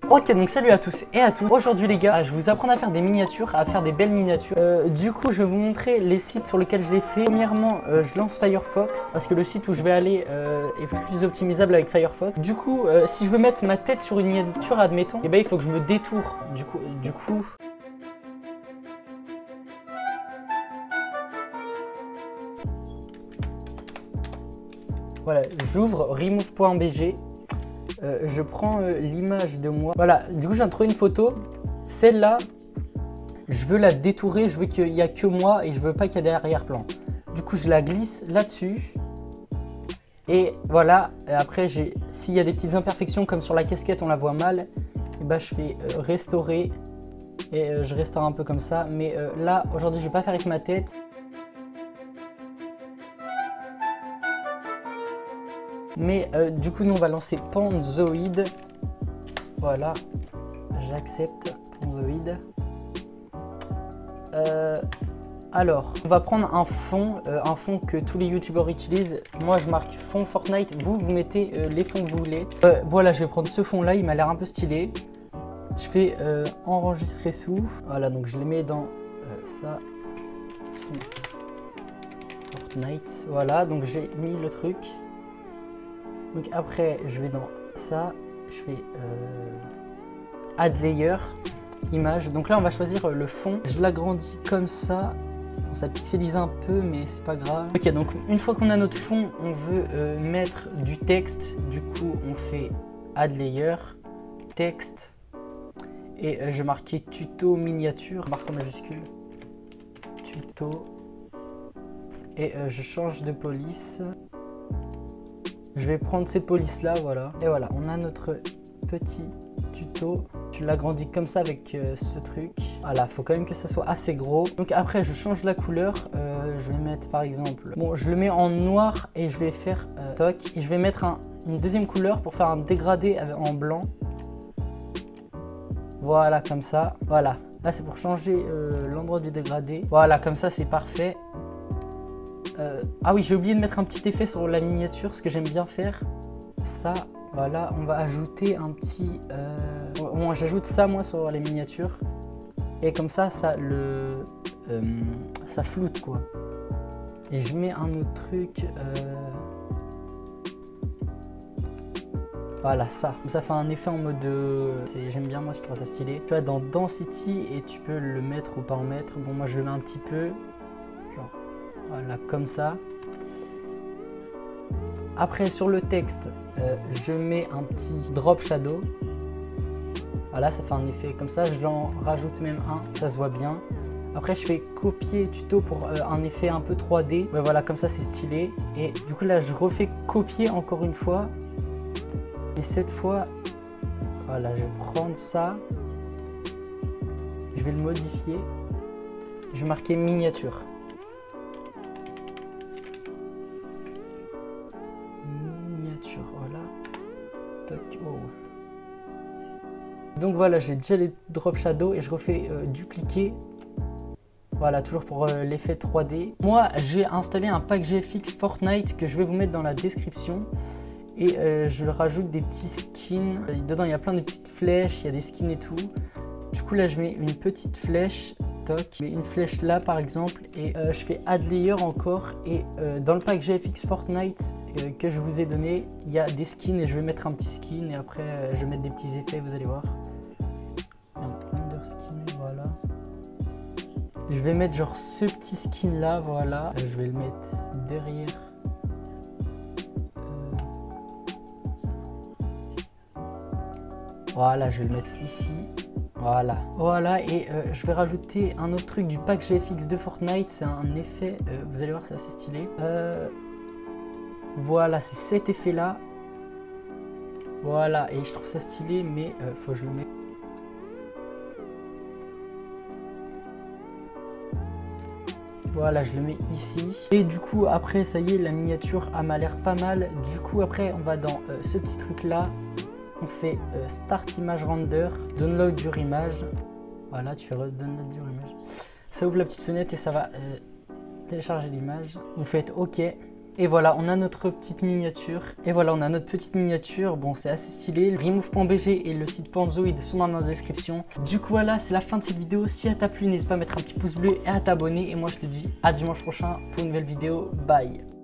Ok, donc salut à tous et à toutes. Aujourd'hui les gars, je vais vous apprendre à faire des miniatures, à faire des belles miniatures. Du coup, je vais vous montrer les sites sur lesquels je l'ai fait. Premièrement, je lance Firefox parce que le site où je vais aller est plus optimisable avec Firefox. Du coup, si je veux mettre ma tête sur une miniature, admettons, et ben il faut que je me détourne. Du coup. Voilà, j'ouvre remove.bg. Je prends l'image de moi. Voilà, du coup, j'ai trouvé une photo. Celle-là, je veux la détourer. Je veux qu'il n'y a que moi et je veux pas qu'il y ait d'arrière-plan. Du coup, je la glisse là-dessus. Et voilà. Et après, s'il y a des petites imperfections comme sur la casquette, on la voit mal. Et bah, je fais restaurer. Et je restaure un peu comme ça. Mais là, aujourd'hui, je vais pas faire avec ma tête. Mais du coup, nous, on va lancer Panzoid. Voilà, j'accepte Panzoid. Alors, on va prendre un fond que tous les youtubeurs utilisent. Moi, je marque fond Fortnite. Vous mettez les fonds que vous voulez. Voilà, je vais prendre ce fond-là. Il m'a l'air un peu stylé. Je fais enregistrer sous. Voilà, donc je les mets dans ça. Fond Fortnite. Voilà, donc j'ai mis le truc. Donc après, je vais dans ça, je fais Add Layer, Image. Donc là, on va choisir le fond. Je l'agrandis comme ça. Bon, ça pixelise un peu, mais c'est pas grave. Ok, donc une fois qu'on a notre fond, on veut mettre du texte. Du coup, on fait Add Layer, Texte. Et je vais marquer tuto miniature, marque en majuscule. Tuto. Et je change de police. Je vais prendre cette police là, voilà. Et voilà, on a notre petit tuto. Tu l'agrandis comme ça avec ce truc. Voilà, faut quand même que ça soit assez gros. Donc après, je change la couleur. Je vais mettre par exemple... Bon, je le mets en noir et je vais faire toc. Et je vais mettre une deuxième couleur pour faire un dégradé en blanc. Voilà, comme ça. Voilà. Là, c'est pour changer l'endroit du dégradé. Voilà, comme ça, c'est parfait. Ah oui, j'ai oublié de mettre un petit effet sur la miniature, ce que j'aime bien faire. Ça, voilà, on va ajouter un petit... Bon, j'ajoute ça, moi, sur les miniatures. Et comme ça, ça floute, quoi. Et je mets un autre truc. Voilà, ça. Ça fait un effet en mode... J'aime bien, moi, je trouve ça stylé. Tu vois, dans Density, et tu peux le mettre ou pas en mettre. Bon, moi, je le mets un petit peu. Genre... Voilà, comme ça. Après, sur le texte, je mets un petit drop shadow. Voilà, ça fait un effet comme ça. Je l'en rajoute même un, ça se voit bien. Après, je fais copier tuto pour un effet un peu 3D. Ouais, voilà, comme ça, c'est stylé. Et du coup, là, je refais copier encore une fois. Et cette fois, voilà, je vais prendre ça. Je vais le modifier. Je vais marquer miniature. Voilà. Toc. Oh. Donc voilà, j'ai déjà les drop shadow et je refais dupliquer. Voilà, toujours pour l'effet 3D. Moi, j'ai installé un pack GFX Fortnite que je vais vous mettre dans la description. Et je rajoute des petits skins. Dedans, il y a plein de petites flèches, il y a des skins et tout. Du coup, là, je mets une petite flèche. Toc. Je mets une flèche là, par exemple. Et je fais Add Layer encore. Et dans le pack GFX Fortnite que je vous ai donné, il y a des skins et je vais mettre un petit skin et après je vais mettre des petits effets, vous allez voir. Un underskin, voilà. Je vais mettre genre ce petit skin là, voilà. Je vais le mettre derrière. Voilà, je vais le mettre ici. Voilà, voilà, et je vais rajouter un autre truc du pack GFX de Fortnite, c'est un effet, vous allez voir, c'est assez stylé. Voilà, c'est cet effet là. Voilà, et je trouve ça stylé, mais faut que je le mette. Voilà, je le mets ici. Et du coup, après, ça y est, la miniature m'a l'air pas mal. Du coup, après, on va dans ce petit truc là. On fait Start Image Render, Download your image. Voilà, tu fais Download your image. Ça ouvre la petite fenêtre et ça va télécharger l'image. Vous faites OK. Et voilà, on a notre petite miniature. Bon, c'est assez stylé. Remove.bg et le site Panzoid sont dans la description. Du coup, voilà, c'est la fin de cette vidéo. Si elle t'a plu, n'hésite pas à mettre un petit pouce bleu et à t'abonner. Et moi, je te dis à dimanche prochain pour une nouvelle vidéo. Bye.